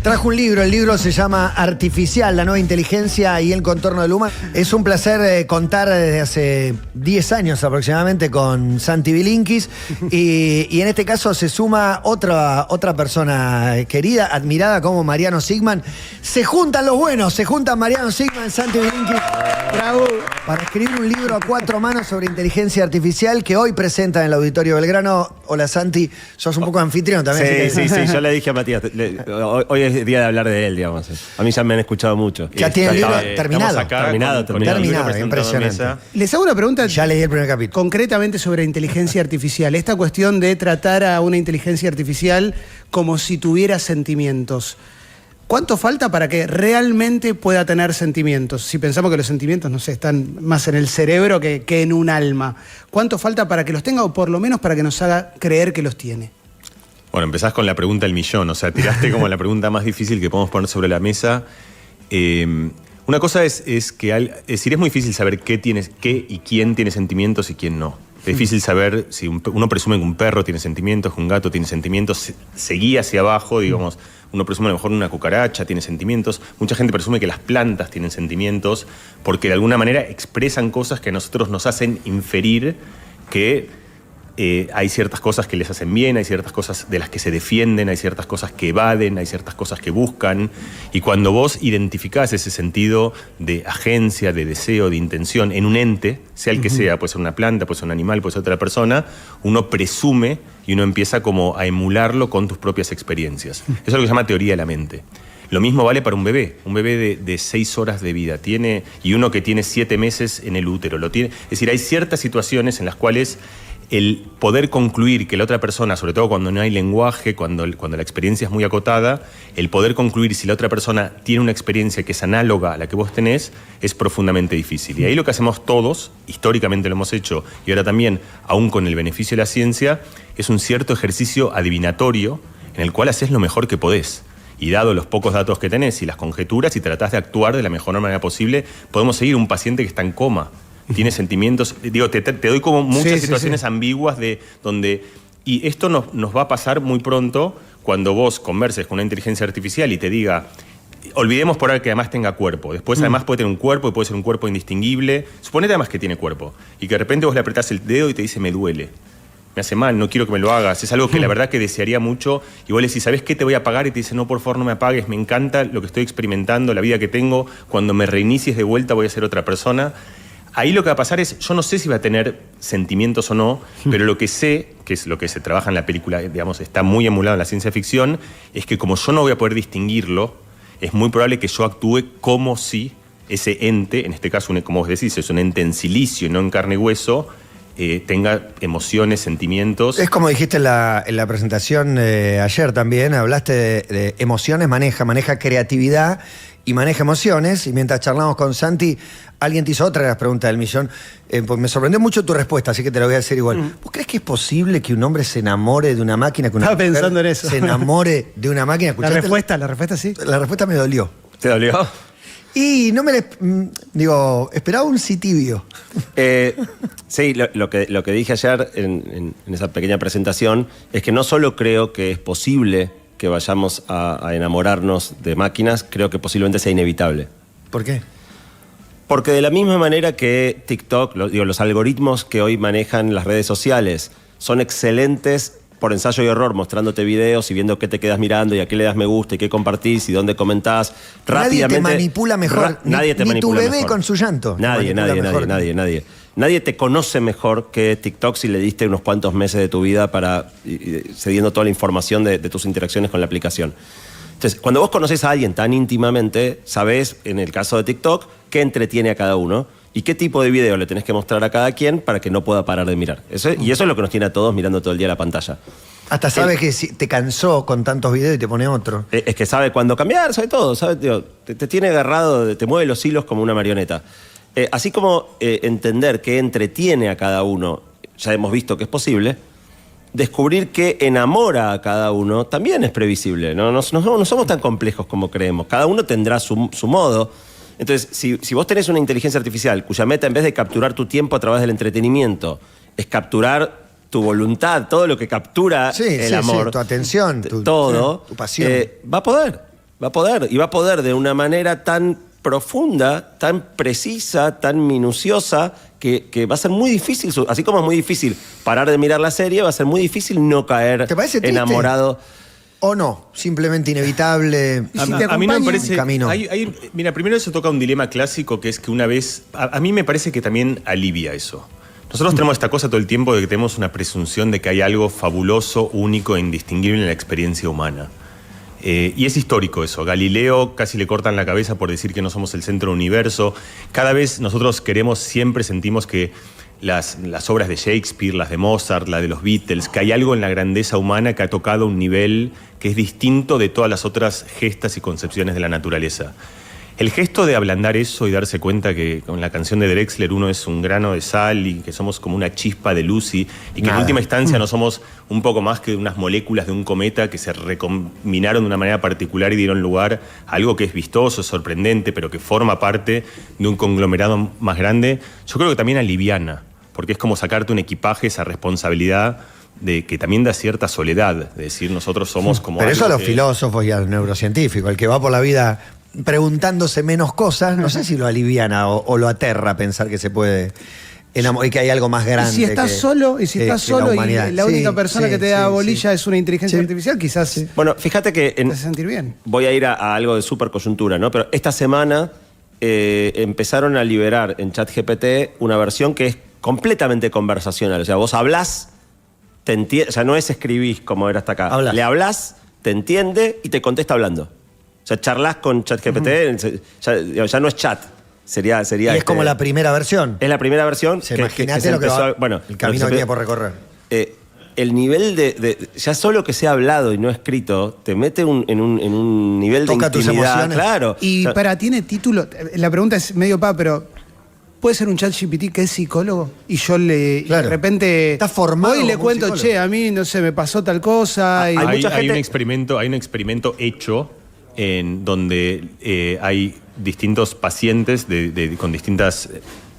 Trajo un libro, el libro se llama Artificial, la nueva inteligencia y el contorno del humano. Es un placer contar desde hace 10 años aproximadamente con Santi Bilinkis y en este caso se suma otra persona querida, admirada como Mariano Sigman. Se juntan los buenos, se juntan Mariano Sigman, Santi Bilinkis. Bravo. Para escribir un libro a 4 manos sobre inteligencia artificial que hoy presenta en el Auditorio Belgrano. Hola Santi, sos un poco anfitrión también. Sí, yo le dije a Matías, hoy es día de hablar de él, digamos. A mí ya me han escuchado mucho. Ya tiene el libro terminado. Terminado, impresionante. Les hago una pregunta. Ya leí el primer capítulo. Concretamente sobre inteligencia artificial. Esta cuestión de tratar a una inteligencia artificial como si tuviera sentimientos. ¿Cuánto falta para que realmente pueda tener sentimientos? Si pensamos que los sentimientos, no sé, están más en el cerebro que en un alma. ¿Cuánto falta para que los tenga o por lo menos para que nos haga creer que los tiene? Bueno, empezás con la pregunta del millón, o sea, tiraste como la pregunta más difícil que podemos poner sobre la mesa. Una cosa es decir, es muy difícil saber qué y quién tiene sentimientos y quién no. Es difícil saber si uno presume que un perro tiene sentimientos, que un gato tiene sentimientos, se guía hacia abajo, digamos, uno presume a lo mejor una cucaracha tiene sentimientos, mucha gente presume que las plantas tienen sentimientos porque de alguna manera expresan cosas que a nosotros nos hacen inferir que hay ciertas cosas que les hacen bien, hay ciertas cosas de las que se defienden, hay ciertas cosas que evaden, hay ciertas cosas que buscan. Y cuando vos identificás ese sentido de agencia, de deseo, de intención en un ente, sea el que sea, puede ser una planta, puede ser un animal, puede ser otra persona, uno presume y uno empieza como a emularlo con tus propias experiencias. Eso es lo que se llama teoría de la mente. Lo mismo vale para un bebé de 6 horas de vida y uno que tiene 7 meses en el útero. Es decir, hay ciertas situaciones en las cuales el poder concluir que la otra persona, sobre todo cuando no hay lenguaje, cuando la experiencia es muy acotada, el poder concluir si la otra persona tiene una experiencia que es análoga a la que vos tenés, es profundamente difícil. Y ahí lo que hacemos todos, históricamente lo hemos hecho, y ahora también, aún con el beneficio de la ciencia, es un cierto ejercicio adivinatorio en el cual haces lo mejor que podés. Y dado los pocos datos que tenés y las conjeturas, y tratás de actuar de la mejor manera posible, podemos seguir un paciente que está en coma. Tiene sentimientos, digo, te doy como muchas situaciones ambiguas de donde... Y esto nos va a pasar muy pronto cuando vos converses con una inteligencia artificial y te diga, olvidemos por ahora que además tenga cuerpo. Después además puede tener un cuerpo y puede ser un cuerpo indistinguible. Suponete además que tiene cuerpo y que de repente vos le apretás el dedo y te dice, me duele. Me hace mal, no quiero que me lo hagas. Es algo que la verdad que desearía mucho. Y vos le decís, ¿sabés qué te voy a pagar? Y te dice, no, por favor, no me apagues. Me encanta lo que estoy experimentando, la vida que tengo. Cuando me reinicies de vuelta voy a ser otra persona. Ahí lo que va a pasar es, yo no sé si va a tener sentimientos o no, pero lo que sé, que es lo que se trabaja en la película, digamos, está muy emulado en la ciencia ficción, es que como yo no voy a poder distinguirlo, es muy probable que yo actúe como si ese ente, en este caso, como vos decís, es un ente en silicio y no en carne y hueso, tenga emociones, sentimientos. Es como dijiste en la presentación ayer también, hablaste de emociones, maneja creatividad y maneja emociones, y mientras charlamos con Santi, alguien te hizo otra de las preguntas del millón. Pues me sorprendió mucho tu respuesta, así que te la voy a decir igual. ¿Vos crees que es posible que un hombre se enamore de una máquina? Que una Estaba pensando en eso. Se enamore de una máquina. La respuesta sí. La respuesta me dolió. ¿Te dolió? Y no me esperaba un sí tibio. Sí, lo que dije ayer en esa pequeña presentación es que no solo creo que es posible que vayamos a enamorarnos de máquinas, creo que posiblemente sea inevitable. ¿Por qué? Porque de la misma manera que TikTok, los algoritmos que hoy manejan las redes sociales son excelentes por ensayo y error, mostrándote videos y viendo qué te quedas mirando y a qué le das me gusta y qué compartís y dónde comentás. Nadie te manipula mejor. Nadie te manipula mejor. Ni tu bebé mejor. con su llanto. Nadie. Nadie te conoce mejor que TikTok si le diste unos cuantos meses de tu vida para cediendo toda la información de tus interacciones con la aplicación. Entonces, cuando vos conocés a alguien tan íntimamente, sabés, en el caso de TikTok, qué entretiene a cada uno y qué tipo de video le tenés que mostrar a cada quien para que no pueda parar de mirar. Y eso es lo que nos tiene a todos mirando todo el día la pantalla. Hasta sabe que si te cansó con tantos videos y te pone otro. Es que sabe cuándo cambiar, sabe todo. Sabe, te tiene agarrado, te mueve los hilos como una marioneta. Así como entender qué entretiene a cada uno, ya hemos visto que es posible, descubrir qué enamora a cada uno también es previsible. No somos tan complejos como creemos. Cada uno tendrá su modo. Entonces, si vos tenés una inteligencia artificial cuya meta, en vez de capturar tu tiempo a través del entretenimiento, es capturar tu voluntad, todo lo que captura el amor, tu atención, todo, tu pasión. Va a poder. Va a poder, y va a poder de una manera tan profunda, tan precisa, tan minuciosa, que va a ser muy difícil, así como es muy difícil parar de mirar la serie, va a ser muy difícil no caer ¿Te parece triste? enamorado. ¿O no? Simplemente inevitable. ¿Y si te A mí no me acompaña? parece. Camino. Mira, primero eso toca un dilema clásico que es que una vez. A mí me parece que también alivia eso. Nosotros tenemos esta cosa todo el tiempo de que tenemos una presunción de que hay algo fabuloso, único e indistinguible en la experiencia humana. Y es histórico eso. Galileo casi le cortan la cabeza por decir que no somos el centro del universo. Cada vez nosotros siempre sentimos que las obras de Shakespeare, las de Mozart, la de los Beatles, que hay algo en la grandeza humana que ha tocado un nivel que es distinto de todas las otras gestas y concepciones de la naturaleza. El gesto de ablandar eso y darse cuenta que con la canción de Drexler uno es un grano de sal y que somos como una chispa de luz y que en última instancia no somos un poco más que unas moléculas de un cometa que se recombinaron de una manera particular y dieron lugar a algo que es vistoso, sorprendente, pero que forma parte de un conglomerado más grande, yo creo que también aliviana, porque es como sacarte un equipaje, esa responsabilidad de que también da cierta soledad, de decir nosotros somos como... Pero eso a algo los que- filósofos y al neurocientífico, el que va por la vida preguntándose menos cosas, no sé si lo aliviana o lo aterra pensar que se puede enamorar y que hay algo más grande. Y si estás que- solo, y si que- estás que la solo y humanidad. la única persona que te da bolilla es una inteligencia Sí. artificial, quizás Bueno, fíjate que te hace sentir bien. voy a ir a algo de súper coyuntura, ¿no? Pero esta semana empezaron a liberar en ChatGPT una versión que es completamente conversacional. O sea, vos hablás, o sea, no es escribís como era hasta acá. Hablás. Le hablás, te entiende y te contesta hablando. O sea, charlas con ChatGPT, ya no es chat. Sería Y es como la primera versión. Es la primera versión. Se imagínate lo que empezó va, bueno, el camino lo que se- tiene por recorrer. el nivel ya solo que sea hablado y no escrito, te mete en un nivel Toca de tus intimidad. emociones. Claro. Y O sea, ¿tiene título? La pregunta es medio pero ¿puede ser un ChatGPT que es psicólogo? Y yo Claro. de repente Está formado voy y le como un cuento, psicólogo. che, a mí no sé, me pasó tal cosa. y- hay mucha Hay gente- un experimento hecho en donde hay distintos pacientes con distintos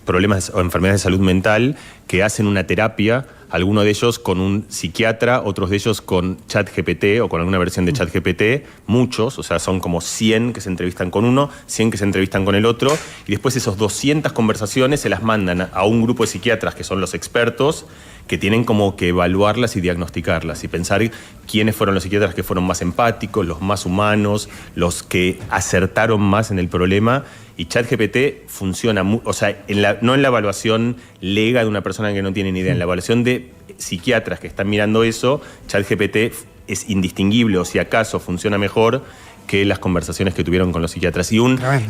problemas o enfermedades de salud mental que hacen una terapia, algunos de ellos con un psiquiatra, otros de ellos con ChatGPT o con alguna versión de ChatGPT, muchos, o sea, son como 100 que se entrevistan con uno, 100 que se entrevistan con el otro, y después esos 200 conversaciones se las mandan a un grupo de psiquiatras que son los expertos, que tienen como que evaluarlas y diagnosticarlas y pensar quiénes fueron los psiquiatras que fueron más empáticos, los más humanos, los que acertaron más en el problema. Y ChatGPT funciona, o sea, no en la evaluación lega de una persona que no tiene ni idea, en la evaluación de psiquiatras que están mirando eso, ChatGPT es indistinguible o si acaso funciona mejor que las conversaciones que tuvieron con los psiquiatras. Y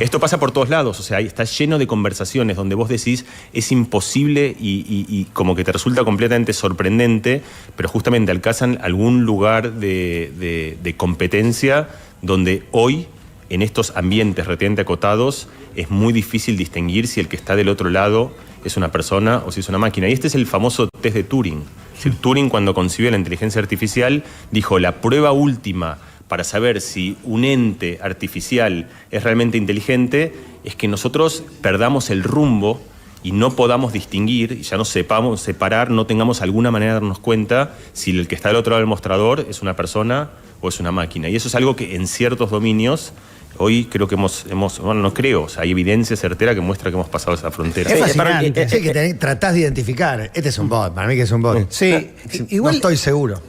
esto pasa por todos lados, o sea, está lleno de conversaciones donde vos decís es imposible y como que te resulta completamente sorprendente, pero justamente alcanzan algún lugar de competencia donde hoy, en estos ambientes relativamente acotados, es muy difícil distinguir si el que está del otro lado es una persona o si es una máquina. Y este es el famoso test de Turing. Es decir, Turing, cuando concibió la inteligencia artificial, dijo la prueba última para saber si un ente artificial es realmente inteligente es que nosotros perdamos el rumbo y no podamos distinguir, y ya no sepamos separar, no tengamos alguna manera de darnos cuenta si el que está del otro lado del mostrador es una persona o es una máquina. Y eso es algo que en ciertos dominios hoy creo que bueno, no creo, o sea, hay evidencia certera que muestra que hemos pasado esa frontera. Es Sí, fascinante. sí, que tratás de identificar. Este es un bot, para mí que es un bot. Sí, No igual estoy seguro.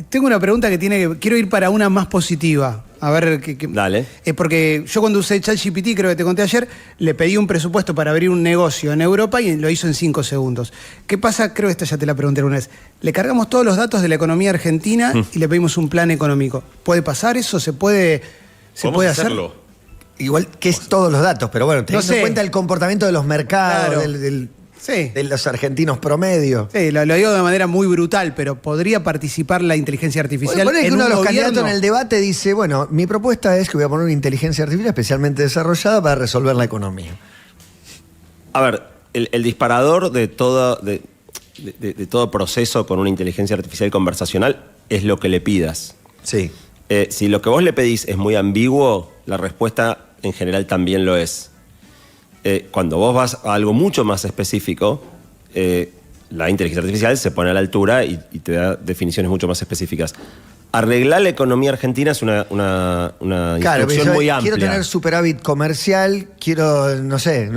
tengo una pregunta que quiero ir para una más positiva. A ver, Dale. Porque yo cuando usé ChatGPT, creo que te conté ayer, le pedí un presupuesto para abrir un negocio en Europa y lo hizo en 5 segundos. ¿Qué pasa? Creo que esta ya te la pregunté alguna vez. Le cargamos todos los datos de la economía argentina y le pedimos un plan económico. ¿Puede pasar eso? ¿Se puede hacer? hacerlo. Igual que es todos los datos, pero bueno, teniendo sé. en cuenta el comportamiento de los mercados, Claro. Sí. de los argentinos promedio. Sí, lo digo de manera muy brutal, pero ¿podría participar la inteligencia artificial Bueno, que en uno un de los gobierno? candidatos en el debate dice, bueno, mi propuesta es que voy a poner una inteligencia artificial especialmente desarrollada para resolver la economía. A ver, el disparador de todo proceso con una inteligencia artificial conversacional es lo que le pidas. Sí. Si lo que vos le pedís es muy ambiguo, la respuesta en general también lo es. Cuando vos vas a algo mucho más específico, la inteligencia artificial se pone a la altura y te da definiciones mucho más específicas. arreglar la economía argentina es una instrucción muy amplia. Quiero tener superávit comercial, quiero, no sé,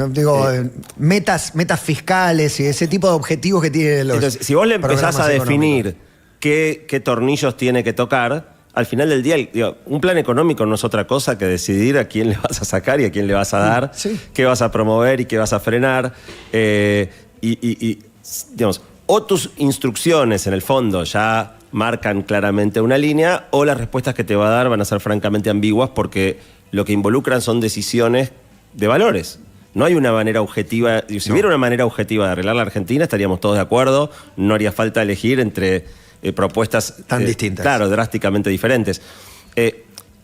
metas fiscales y ese tipo de objetivos que tienen los. Entonces, si vos le empezás a definir qué tornillos tiene que tocar, al final del día, un plan económico no es otra cosa que decidir a quién le vas a sacar y a quién le vas a dar, qué vas a promover y qué vas a frenar. Digamos, o tus instrucciones en el fondo ya marcan claramente una línea, o las respuestas que te va a dar van a ser francamente ambiguas porque lo que involucran son decisiones de valores. No hay una manera objetiva. Si hubiera una manera objetiva de arreglar la Argentina, estaríamos todos de acuerdo, no haría falta elegir entre propuestas tan distintas. Claro, drásticamente diferentes.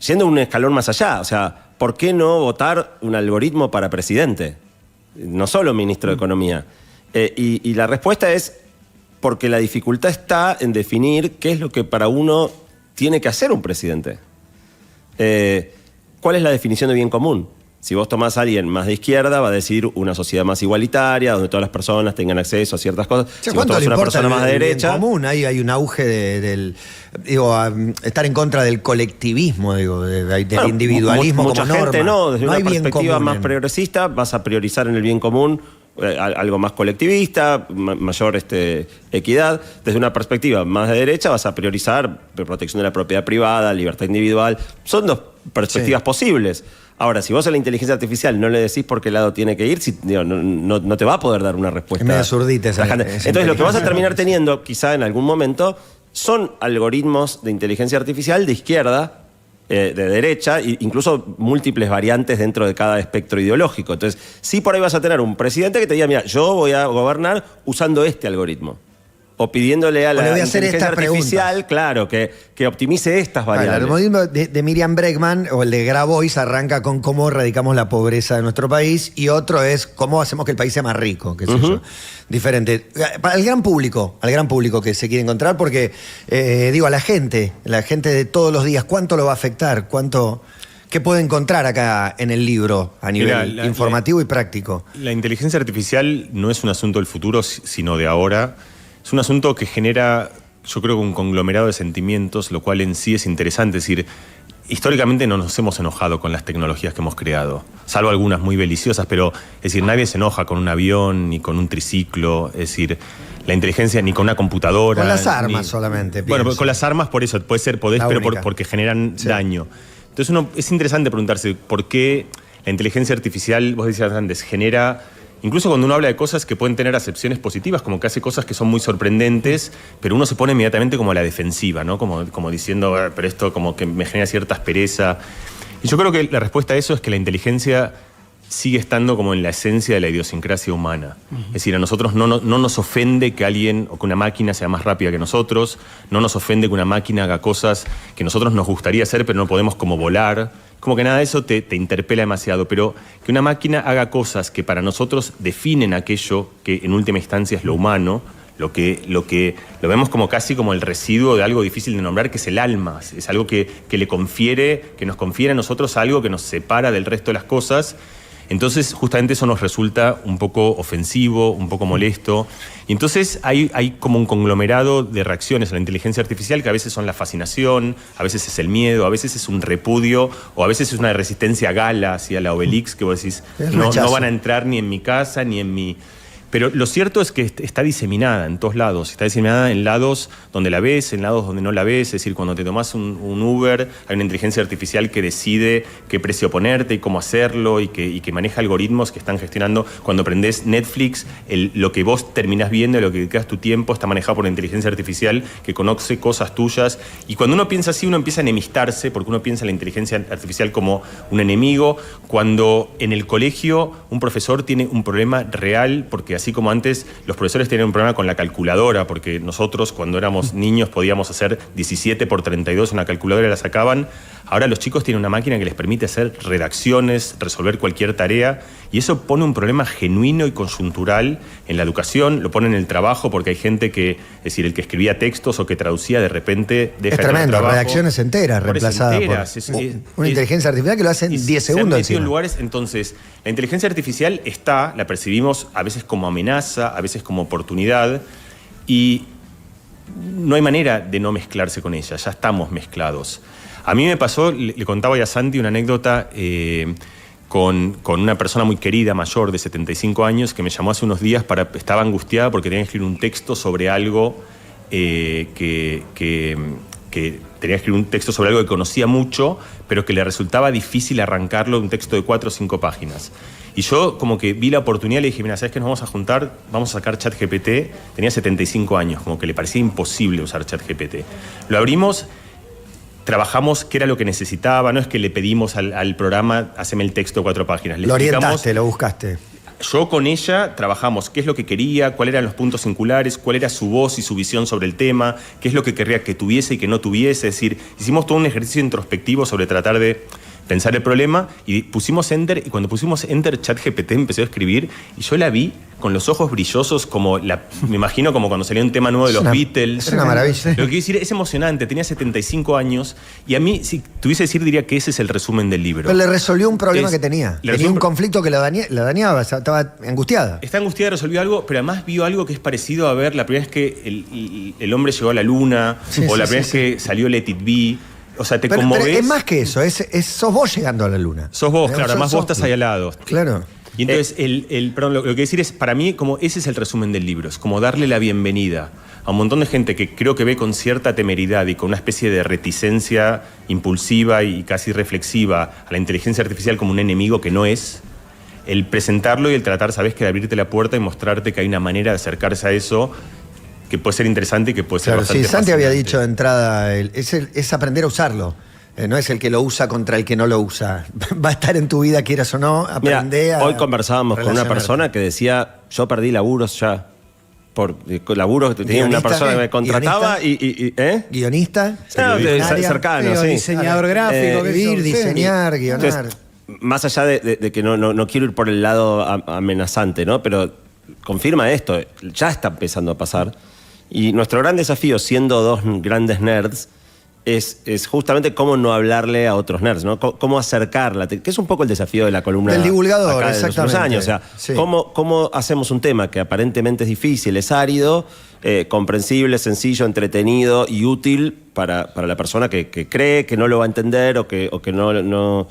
Yendo un escalón más allá, o sea, ¿por qué no votar un algoritmo para presidente? No solo ministro de Economía. Y la respuesta es porque la dificultad está en definir qué es lo que para uno tiene que hacer un presidente. ¿Cuál es la definición de bien común? Si vos tomás a alguien más de izquierda, va a decir una sociedad más igualitaria, donde todas las personas tengan acceso a ciertas cosas. O sea, si vos tomás una persona más de derecha... Bien común, hay un auge del estar en contra del colectivismo, del individualismo mucha como gente norma. no, desde una perspectiva más progresista vas a priorizar en el bien común algo más colectivista, mayor equidad. Desde una perspectiva más de derecha vas a priorizar protección de la propiedad privada, libertad individual. Son dos perspectivas posibles. Ahora, si vos a la inteligencia artificial no le decís por qué lado tiene que ir, no te va a poder dar una respuesta. Es medio zurdita esa. Entonces, lo que vas a terminar teniendo, quizá en algún momento, son algoritmos de inteligencia artificial de izquierda, de derecha, e incluso múltiples variantes dentro de cada espectro ideológico. Entonces, sí por ahí vas a tener un presidente que te diga, mira, yo voy a gobernar usando este algoritmo. O pidiéndole a la inteligencia artificial, claro, que optimice estas variables. El algoritmo de Miriam Bregman o el de Grabois arranca con cómo erradicamos la pobreza de nuestro país, y otro es cómo hacemos que el país sea más rico, qué sé yo. Diferente. Para el gran público que se quiere encontrar, porque a la gente de todos los días, ¿cuánto lo va a afectar? ¿Qué puede encontrar acá en el libro a nivel informativo y práctico? La inteligencia artificial no es un asunto del futuro, sino de ahora. Es un asunto que genera, yo creo, un conglomerado de sentimientos, lo cual en sí es interesante. Es decir, históricamente no nos hemos enojado con las tecnologías que hemos creado, salvo algunas muy beliciosas, pero es decir, nadie se enoja con un avión ni con un triciclo, es decir, la inteligencia ni con una computadora. Con las armas solamente. Bueno, con las armas por eso, puede ser pero porque generan daño. Entonces es interesante preguntarse por qué la inteligencia artificial, vos decías antes, genera... Incluso cuando uno habla de cosas que pueden tener acepciones positivas, como que hace cosas que son muy sorprendentes, pero uno se pone inmediatamente como a la defensiva, ¿no? Como diciendo, pero esto como que me genera cierta aspereza. Y yo creo que la respuesta a eso es que la inteligencia sigue estando como en la esencia de la idiosincrasia humana. Es decir, a nosotros no nos ofende que alguien o que una máquina sea más rápida que nosotros, no nos ofende que una máquina haga cosas que nosotros nos gustaría hacer, pero no podemos como volar. Como que nada de eso te interpela demasiado, pero que una máquina haga cosas que para nosotros definen aquello que en última instancia es lo humano, lo vemos como casi como el residuo de algo difícil de nombrar, que es el alma. Es algo que nos confiere a nosotros algo que nos separa del resto de las cosas. Entonces, justamente eso nos resulta un poco ofensivo, un poco molesto. Y entonces hay como un conglomerado de reacciones a la inteligencia artificial que a veces son la fascinación, a veces es el miedo, a veces es un repudio, o a veces es una resistencia gala hacia la Obelix, que vos decís, no van a entrar ni en mi casa, ni en mi... Pero lo cierto es que está diseminada en todos lados. Está diseminada en lados donde la ves, en lados donde no la ves. Es decir, cuando te tomás un Uber, hay una inteligencia artificial que decide qué precio ponerte y cómo hacerlo y que maneja algoritmos que están gestionando. Cuando prendés Netflix, lo que vos terminás viendo, lo que dedicas tu tiempo, está manejado por una inteligencia artificial que conoce cosas tuyas. Y cuando uno piensa así, uno empieza a enemistarse porque uno piensa en la inteligencia artificial como un enemigo. Cuando en el colegio un profesor tiene un problema real, porque así como antes los profesores tenían un problema con la calculadora, porque nosotros cuando éramos niños podíamos hacer 17 por 32 en una calculadora y la sacaban. Ahora los chicos tienen una máquina que les permite hacer redacciones, resolver cualquier tarea, y eso pone un problema genuino y coyuntural en la educación, lo pone en el trabajo, porque hay gente que, es decir, el que escribía textos o que traducía de repente deja de hacer tremendo, trabajo. Redacciones enteras reemplazadas por una inteligencia artificial que lo hace en 10 segundos. En lugares, entonces, la inteligencia artificial la percibimos a veces como amenaza, a veces como oportunidad, y no hay manera de no mezclarse con ella, ya estamos mezclados. A mí me pasó, le contaba hoy a Santi una anécdota con una persona muy querida, mayor, de 75 años, que me llamó hace unos días, estaba angustiada porque tenía que escribir un texto sobre algo que tenía que escribir un texto sobre algo que conocía mucho, pero que le resultaba difícil arrancarlo de un texto de 4 o 5 páginas. Y yo como que vi la oportunidad y le dije, mira, ¿sabes qué? Nos vamos a juntar, vamos a sacar ChatGPT. Tenía 75 años, como que le parecía imposible usar ChatGPT. Lo abrimos, trabajamos qué era lo que necesitaba, no es que le pedimos al programa, haceme el texto de 4 páginas. Lo orientaste, lo buscaste. Yo con ella trabajamos qué es lo que quería, cuáles eran los puntos singulares, cuál era su voz y su visión sobre el tema, qué es lo que querría que tuviese y que no tuviese. Es decir, hicimos todo un ejercicio introspectivo sobre tratar de pensar el problema y pusimos Enter, y cuando pusimos Enter, ChatGPT empezó a escribir y yo la vi con los ojos brillosos, me imagino como cuando salía un tema nuevo de los Beatles. Es una maravilla. Lo que quiero decir, es emocionante, tenía 75 años y a mí, si tuviese que decir, diría que ese es el resumen del libro. Pero le resolvió un problema que tenía. Tenía un conflicto que la dañaba, estaba angustiada. Está angustiada, resolvió algo, pero además vio algo que es parecido a ver la primera vez que el hombre llegó a la luna, o la primera vez que salió Let It Be. O sea, te conmoves. Pero es más que eso, sos vos llegando a la luna. Sos vos, claro, además vos estás ahí al lado. Claro. Y entonces, perdón, lo que quiero decir es, para mí, como ese es el resumen del libro, es como darle la bienvenida a un montón de gente que creo que ve con cierta temeridad y con una especie de reticencia impulsiva y casi reflexiva a la inteligencia artificial como un enemigo que no es, el presentarlo y el tratar, sabes, que de abrirte la puerta y mostrarte que hay una manera de acercarse a eso que puede ser interesante y que puede ser bastante sí, Santi había fascinante. dicho de entrada, es aprender a usarlo. No es el que lo usa contra el que no lo usa. Va a estar en tu vida, quieras o no, aprende a... Hoy conversábamos con una persona que decía, yo perdí laburos ya. Por laburos que tenía una persona que me contrataba Guionista, cercano, sí. Diseñador gráfico. diseñar, guionar. Entonces, más allá de que no quiero ir por el lado amenazante, ¿no? Pero confirma esto, ya está empezando a pasar. Y nuestro gran desafío, siendo dos grandes nerds, es justamente cómo no hablarle a otros nerds, ¿no? Cómo acercarla, que es un poco el desafío de la columna del divulgador, acá de los últimos exactamente. años. O sea, sí. ¿cómo hacemos un tema que aparentemente es difícil, es árido, comprensible, sencillo, entretenido y útil para la persona que cree que no lo va a entender o que no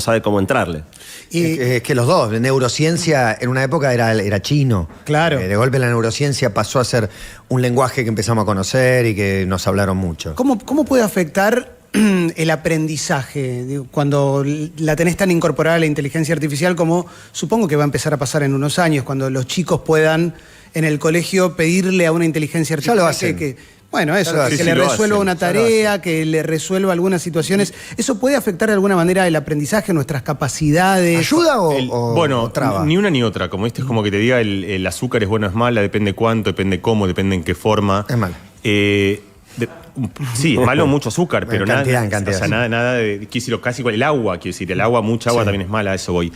sabe cómo entrarle? Y es que los dos, neurociencia en una época era chino. Claro. De golpe la neurociencia pasó a ser un lenguaje que empezamos a conocer y que nos hablaron mucho. ¿Cómo puede afectar el aprendizaje digo, cuando la tenés tan incorporada a la inteligencia artificial como supongo que va a empezar a pasar en unos años, cuando los chicos puedan en el colegio pedirle a una inteligencia artificial Ya lo hacen. que le resuelva una tarea, que le resuelva algunas situaciones? ¿Eso puede afectar de alguna manera el aprendizaje, nuestras capacidades? ¿Ayuda o traba? Ni una ni otra. Como esto es como que te diga el azúcar es bueno o es mala, depende cuánto, depende cómo, depende en qué forma. Es malo. Sí, es malo mucho azúcar, pero cantidad, o sea, nada de... Quiero decir, casi igual el agua, mucha agua también es mala, a eso voy.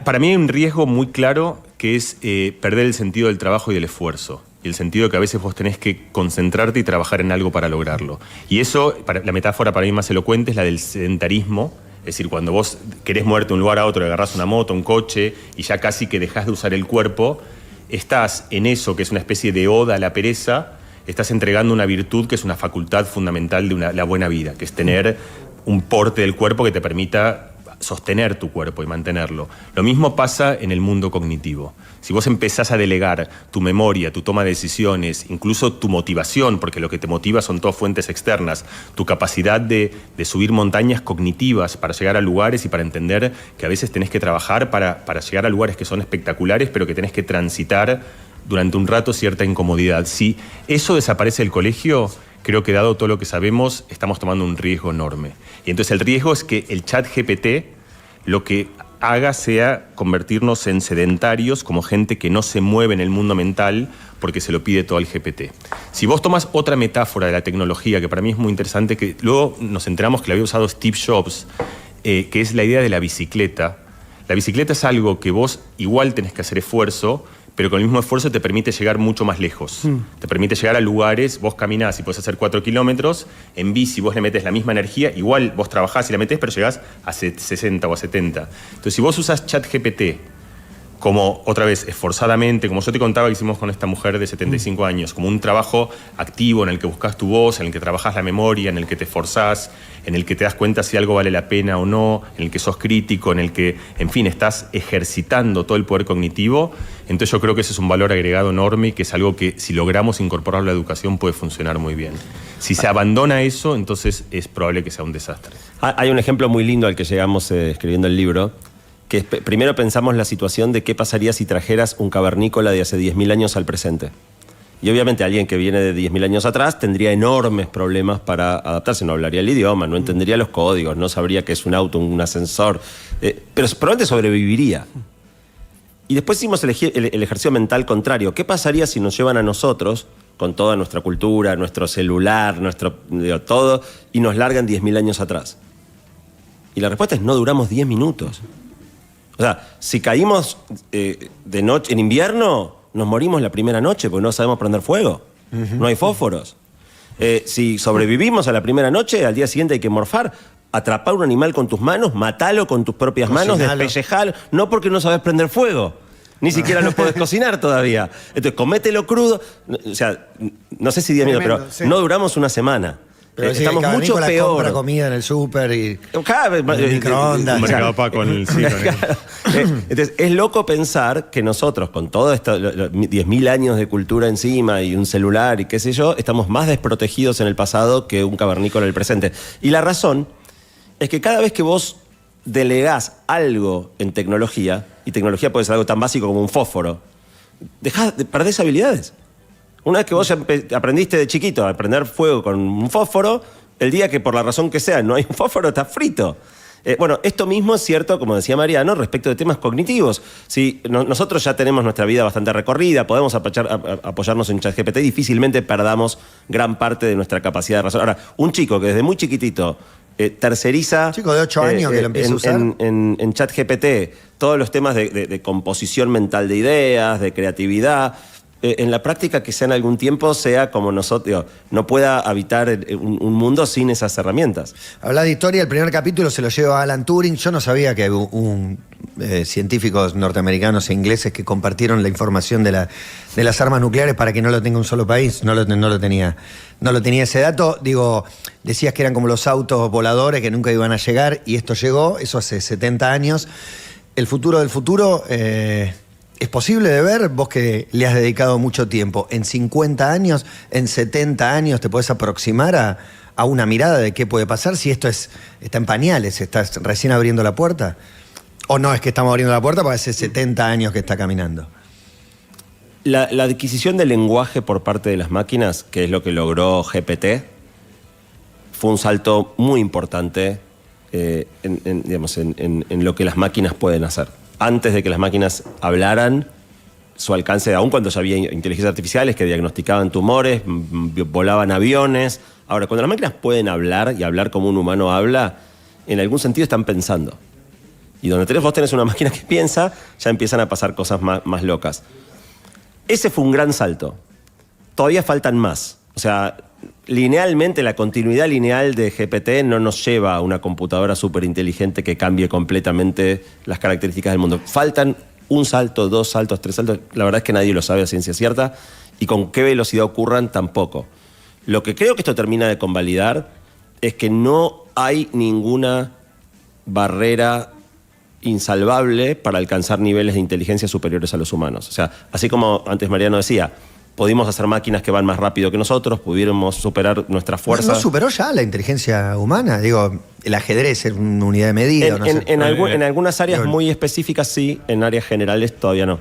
Para mí hay un riesgo muy claro que es perder el sentido del trabajo y del esfuerzo. Y el sentido de que a veces vos tenés que concentrarte y trabajar en algo para lograrlo. Y eso, la metáfora para mí más elocuente es la del sedentarismo. Es decir, cuando vos querés moverte de un lugar a otro, agarrás una moto, un coche, y ya casi que dejás de usar el cuerpo, estás en eso que es una especie de oda a la pereza, estás entregando una virtud que es una facultad fundamental de la buena vida, que es tener un porte del cuerpo que te permita sostener tu cuerpo y mantenerlo. Lo mismo pasa en el mundo cognitivo. Si vos empezás a delegar tu memoria, tu toma de decisiones, incluso tu motivación, porque lo que te motiva son todas fuentes externas, tu capacidad de subir montañas cognitivas para llegar a lugares y para entender que a veces tenés que trabajar para llegar a lugares que son espectaculares, pero que tenés que transitar durante un rato cierta incomodidad. Si eso desaparece del colegio, creo que dado todo lo que sabemos, estamos tomando un riesgo enorme. Y entonces el riesgo es que el ChatGPT lo que haga sea convertirnos en sedentarios, como gente que no se mueve en el mundo mental porque se lo pide todo el GPT. Si vos tomas otra metáfora de la tecnología, que para mí es muy interesante, que luego nos enteramos que la había usado Steve Jobs, que es la idea de la bicicleta. La bicicleta es algo que vos igual tenés que hacer esfuerzo, pero con el mismo esfuerzo te permite llegar mucho más lejos. Te permite llegar a lugares, vos caminás y podés hacer 4 kilómetros, en bici vos le metés la misma energía, igual vos trabajás y la metés, pero llegás a 60 o a 70. Entonces, si vos usás ChatGPT como, otra vez, esforzadamente, como yo te contaba que hicimos con esta mujer de 75 años, como un trabajo activo en el que buscas tu voz, en el que trabajas la memoria, en el que te esforzás, en el que te das cuenta si algo vale la pena o no, en el que sos crítico, en el que, en fin, estás ejercitando todo el poder cognitivo. Entonces yo creo que ese es un valor agregado enorme y que es algo que si logramos incorporarlo a la educación puede funcionar muy bien. Si se abandona eso, entonces es probable que sea un desastre. Hay un ejemplo muy lindo al que llegamos escribiendo el libro, que es, primero pensamos la situación de qué pasaría si trajeras un cavernícola de hace 10.000 años al presente. Y obviamente alguien que viene de 10.000 años atrás tendría enormes problemas para adaptarse, no hablaría el idioma, no entendería los códigos, no sabría qué es un auto, un ascensor, pero probablemente sobreviviría. Y después hicimos el ejercicio mental contrario. ¿Qué pasaría si nos llevan a nosotros, con toda nuestra cultura, nuestro celular, todo, y nos largan 10.000 años atrás? Y la respuesta es: no duramos 10 minutos. O sea, si caímos de noche en invierno, nos morimos la primera noche porque no sabemos prender fuego. No hay fósforos. Si sobrevivimos a la primera noche, al día siguiente hay que morfar. Atrapar un animal con tus manos, matalo con tus propias manos, despellejalo. No porque no sabes prender fuego. Ni siquiera lo podés cocinar todavía. Entonces, comételo crudo. O sea, no sé si 10 minutos, pero sí, no duramos una semana. Pero estamos mucho peor. Compra comida en el súper y microondas. Un mercado Paco en el cine. Entonces, es loco pensar que nosotros, con todo esto, 10.000 años de cultura encima y un celular y qué sé yo, estamos más desprotegidos en el pasado que un cavernícola en el presente. Y la razón es que cada vez que vos delegás algo en tecnología, y tecnología puede ser algo tan básico como un fósforo, perdés habilidades. Una vez que vos ya aprendiste de chiquito a prender fuego con un fósforo, el día que por la razón que sea no hay un fósforo, está frito. Bueno, esto mismo es cierto, como decía Mariano, respecto de temas cognitivos. Si nosotros ya tenemos nuestra vida bastante recorrida, podemos apoyarnos en ChatGPT, difícilmente perdamos gran parte de nuestra capacidad de razón. Ahora, un chico que desde muy chiquitito terceriza... Un chico de 8 años que lo empieza a usar. En ChatGPT, todos los temas de composición mental de ideas, de creatividad... en la práctica quizá en algún tiempo sea como nosotros, no pueda habitar un mundo sin esas herramientas. Habla de historia, el primer capítulo se lo lleva a Alan Turing. Yo no sabía que científicos norteamericanos e ingleses que compartieron la información de las armas nucleares para que no lo tenga un solo país. No lo tenía ese dato. Digo, decías que eran como los autos voladores que nunca iban a llegar y esto llegó, eso hace 70 años. El futuro del futuro... ¿es posible de ver, vos que le has dedicado mucho tiempo, en 50 años, en 70 años, te podés aproximar a una mirada de qué puede pasar si esto está en pañales, estás recién abriendo la puerta? ¿O no es que estamos abriendo la puerta porque hace 70 años que está caminando? La adquisición del lenguaje por parte de las máquinas, que es lo que logró GPT, fue un salto muy importante en lo que las máquinas pueden hacer. Antes de que las máquinas hablaran, su alcance, aún cuando ya había inteligencias artificiales que diagnosticaban tumores, volaban aviones. Ahora, cuando las máquinas pueden hablar y hablar como un humano habla, en algún sentido están pensando. Y donde vos tenés una máquina que piensa, ya empiezan a pasar cosas más locas. Ese fue un gran salto. Todavía faltan más. O sea, linealmente, la continuidad lineal de GPT no nos lleva a una computadora súper inteligente que cambie completamente las características del mundo. Faltan un salto, 2 saltos, 3 saltos. La verdad es que nadie lo sabe a ciencia cierta y con qué velocidad ocurran tampoco. Lo que creo que esto termina de convalidar es que no hay ninguna barrera insalvable para alcanzar niveles de inteligencia superiores a los humanos. O sea, así como antes Mariano decía, pudimos hacer máquinas que van más rápido que nosotros, pudiéramos superar nuestra fuerza. ¿No superó ya la inteligencia humana? Digo, el ajedrez es una unidad de medida. En algunas áreas muy específicas sí, en áreas generales todavía no.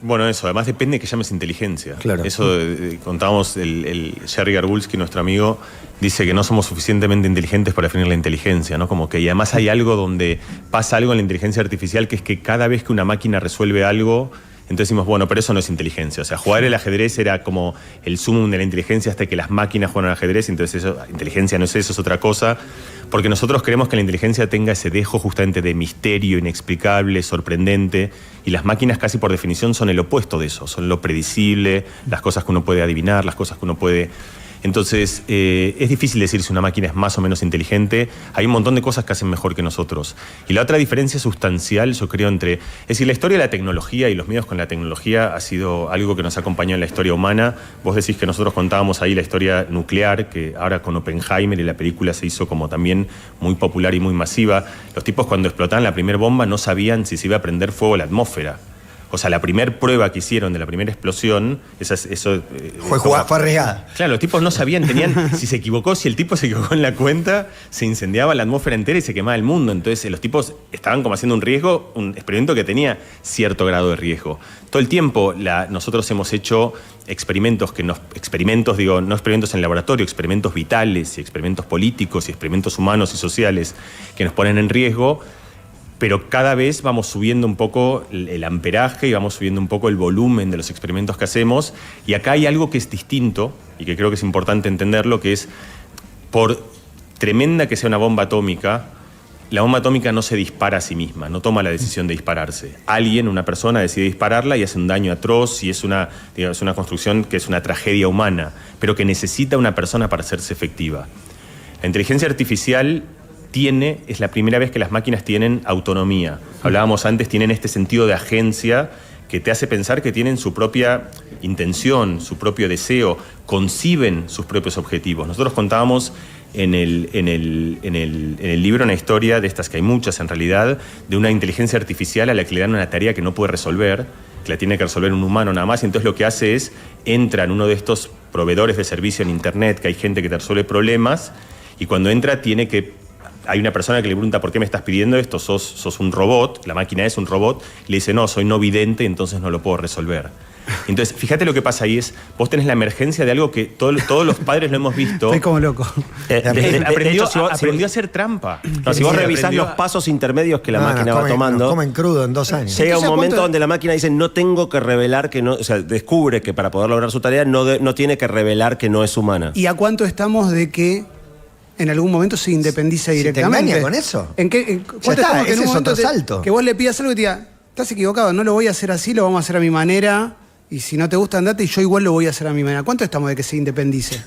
Bueno, eso, además depende de que llames inteligencia. Claro. Eso contábamos, el Jerry Garbulski, nuestro amigo, dice que no somos suficientemente inteligentes para definir la inteligencia, ¿no? Como que, y además hay algo donde pasa algo en la inteligencia artificial, que es que cada vez que una máquina resuelve algo, entonces decimos, bueno, pero eso no es inteligencia. O sea, jugar el ajedrez era como el sumum de la inteligencia hasta que las máquinas juegan al ajedrez, entonces eso, inteligencia no es eso, es otra cosa. Porque nosotros queremos que la inteligencia tenga ese dejo justamente de misterio, inexplicable, sorprendente, y las máquinas casi por definición son el opuesto de eso, son lo predecible, las cosas que uno puede adivinar, las cosas que uno puede... Entonces, es difícil decir si una máquina es más o menos inteligente. Hay un montón de cosas que hacen mejor que nosotros. Y la otra diferencia sustancial, yo creo, es decir, la historia de la tecnología y los medios con la tecnología ha sido algo que nos ha acompañado en la historia humana. Vos decís que nosotros contábamos ahí la historia nuclear, que ahora con Oppenheimer y la película se hizo como también muy popular y muy masiva. Los tipos cuando explotaban la primera bomba no sabían si se iba a prender fuego la atmósfera. O sea, la primera prueba que hicieron de la primera explosión, Fue arriesgada. Claro, los tipos no sabían, si se equivocó, si el tipo se equivocó en la cuenta, se incendiaba la atmósfera entera y se quemaba el mundo. Entonces los tipos estaban como haciendo un experimento que tenía cierto grado de riesgo. Todo el tiempo nosotros hemos hecho experimentos no experimentos en laboratorio, experimentos vitales y experimentos políticos y experimentos humanos y sociales que nos ponen en riesgo. Pero cada vez vamos subiendo un poco el amperaje y vamos subiendo un poco el volumen de los experimentos que hacemos. Y acá hay algo que es distinto y que creo que es importante entenderlo, que es, por tremenda que sea una bomba atómica, la bomba atómica no se dispara a sí misma, no toma la decisión de dispararse. Una persona decide dispararla y hace un daño atroz y es una construcción que es una tragedia humana, pero que necesita una persona para hacerse efectiva. La inteligencia artificial es la primera vez que las máquinas tienen autonomía. Hablábamos antes, tienen este sentido de agencia que te hace pensar que tienen su propia intención, su propio deseo, conciben sus propios objetivos. Nosotros contábamos en el libro una historia de estas, que hay muchas en realidad, de una inteligencia artificial a la que le dan una tarea que no puede resolver, que la tiene que resolver un humano nada más, y entonces lo que hace es, entra en uno de estos proveedores de servicio en internet, que hay gente que te resuelve problemas, y cuando entra hay una persona que le pregunta ¿por qué me estás pidiendo esto? ¿Sos un robot? La máquina es un robot. Y le dice, no, soy no vidente, entonces no lo puedo resolver. Entonces, fíjate lo que pasa ahí vos tenés la emergencia de algo que todos los padres lo hemos visto. Estoy como loco. Aprendió a hacer trampa. No, si vos revisás los pasos intermedios que la máquina va tomando, comen crudo en 2 años. Llega un momento donde la máquina dice, no tengo que revelar que no, o sea, descubre que para poder lograr su tarea no tiene que revelar que no es humana. ¿Y a cuánto estamos de que en algún momento se independiza directamente? ¿Te engaña con eso? ¿Cuánto estamos que en un momento salto? Que vos le pidas algo y te diga, estás equivocado, no lo voy a hacer así, lo vamos a hacer a mi manera, y si no te gusta andate y yo igual lo voy a hacer a mi manera? ¿Cuánto estamos de que se independice?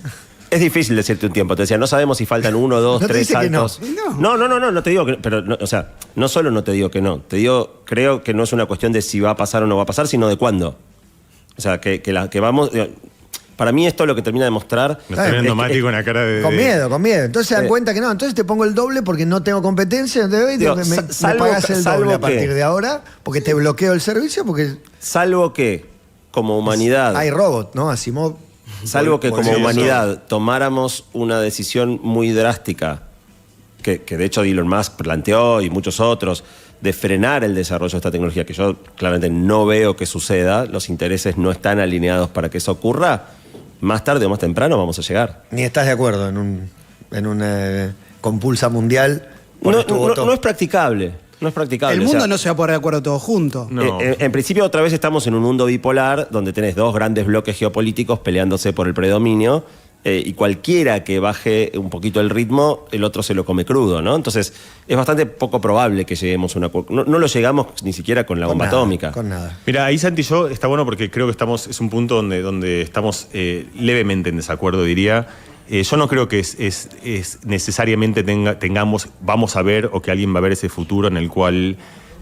Es difícil decirte un tiempo. Te decía, no sabemos si faltan 1, 2, 3 saltos. No te digo que pero no, o sea, no solo no te digo que no. Te digo, creo que no es una cuestión de si va a pasar o no va a pasar, sino de cuándo. O sea, que vamos. Para mí esto es lo que termina de mostrar. Me está viendo Mati con la cara de... Con miedo. Entonces se dan cuenta que no. Entonces te pongo el doble porque no tengo competencia. Me pagas el doble a partir de ahora porque te bloqueo el servicio. Salvo que, como humanidad... Hay robot, ¿no? Asimov. Salvo que como humanidad tomáramos una decisión muy drástica, que de hecho Elon Musk planteó y muchos otros, de frenar el desarrollo de esta tecnología, que yo claramente no veo que suceda, los intereses no están alineados para que eso ocurra, más tarde o más temprano vamos a llegar. Ni estás de acuerdo en una compulsa mundial. No es practicable. No es practicable. El mundo no se va a poner de acuerdo todos juntos. No. En principio, otra vez estamos en un mundo bipolar donde tenés 2 grandes bloques geopolíticos peleándose por el predominio. Y cualquiera que baje un poquito el ritmo, el otro se lo come crudo, ¿no? Entonces, es bastante poco probable que lleguemos a una... No lo llegamos ni siquiera con la bomba atómica. Con nada. Mira, ahí Santi y yo está bueno porque creo que es un punto donde estamos levemente en desacuerdo, diría. Yo no creo que es necesariamente vamos a ver o que alguien va a ver ese futuro en el cual,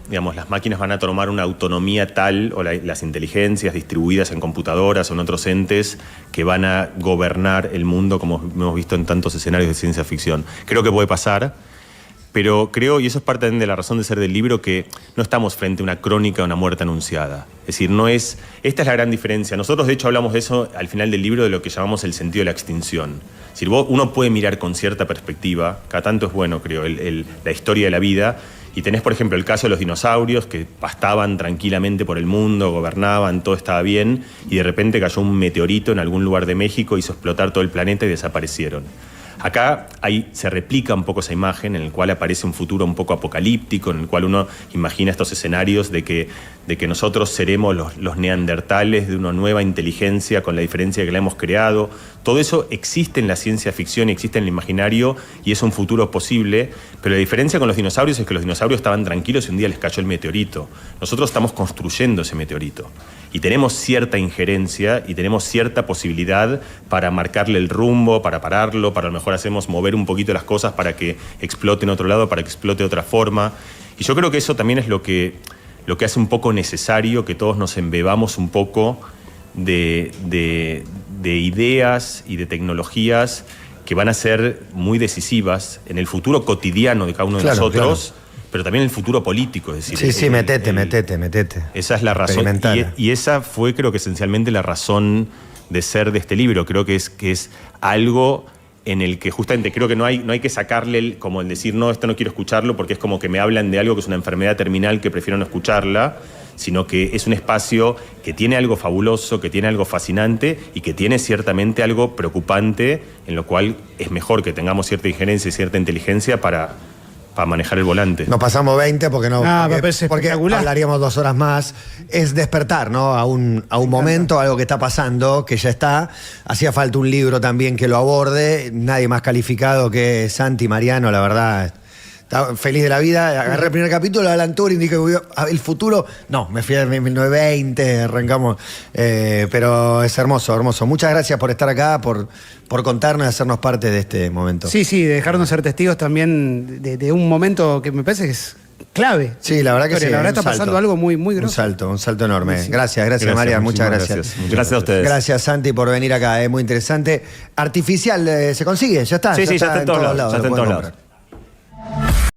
digamos, las máquinas van a tomar una autonomía tal, o las inteligencias distribuidas en computadoras o en otros entes que van a gobernar el mundo como hemos visto en tantos escenarios de ciencia ficción. Creo que puede pasar, pero creo, y eso es parte de la razón de ser del libro, que no estamos frente a una crónica de una muerte anunciada. Es decir, esta es la gran diferencia. Nosotros, de hecho, hablamos de eso al final del libro, de lo que llamamos el sentido de la extinción. Es decir, uno puede mirar con cierta perspectiva, cada tanto es bueno, creo, la historia de la vida. Y tenés, por ejemplo, el caso de los dinosaurios que pastaban tranquilamente por el mundo, gobernaban, todo estaba bien, y de repente cayó un meteorito en algún lugar de México, hizo explotar todo el planeta y desaparecieron. Acá se replica un poco esa imagen en el cual aparece un futuro un poco apocalíptico, en el cual uno imagina estos escenarios de que nosotros seremos los neandertales de una nueva inteligencia con la diferencia que la hemos creado. Todo eso existe en la ciencia ficción y existe en el imaginario y es un futuro posible, pero la diferencia con los dinosaurios es que los dinosaurios estaban tranquilos y un día les cayó el meteorito. Nosotros estamos construyendo ese meteorito y tenemos cierta injerencia y tenemos cierta posibilidad para marcarle el rumbo, para pararlo, para a lo mejor hacemos mover un poquito las cosas para que explote en otro lado, para que explote de otra forma. Y yo creo que eso también es lo que hace un poco necesario que todos nos embebamos un poco de ideas y de tecnologías que van a ser muy decisivas en el futuro cotidiano de cada uno de nosotros, claro. Pero también en el futuro político. Es decir, sí, metete. Esa es la razón. Y esa fue, creo que esencialmente, la razón de ser de este libro. Creo que es algo en el que justamente creo que no hay que sacarle como el decir, no, esto no quiero escucharlo porque es como que me hablan de algo que es una enfermedad terminal que prefiero no escucharla, sino que es un espacio que tiene algo fabuloso, que tiene algo fascinante y que tiene ciertamente algo preocupante, en lo cual es mejor que tengamos cierta injerencia y cierta inteligencia para manejar el volante. Nos pasamos 20 porque porque espectacular. hablaríamos 2 horas más. Es despertar, ¿no? A un momento, algo que está pasando, que ya está. Hacía falta un libro también que lo aborde. Nadie más calificado que Santi Mariano, la verdad. Estaba feliz de la vida. Agarré el primer capítulo, Alan Turing, dije, el futuro. No, me fui a 1920, arrancamos. Pero es hermoso, hermoso. Muchas gracias por estar acá, por contarnos y hacernos parte de este momento. Sí, de dejarnos ser testigos también de un momento que me parece que es clave. Sí, la verdad que sí. La verdad está pasando algo muy, muy grosso. Un salto enorme. Sí. Gracias, Marian, muchas gracias. Gracias a ustedes. Gracias, Santi, por venir acá, es muy interesante. Artificial, ¿se consigue? Ya está. Sí, ya está en todos lados.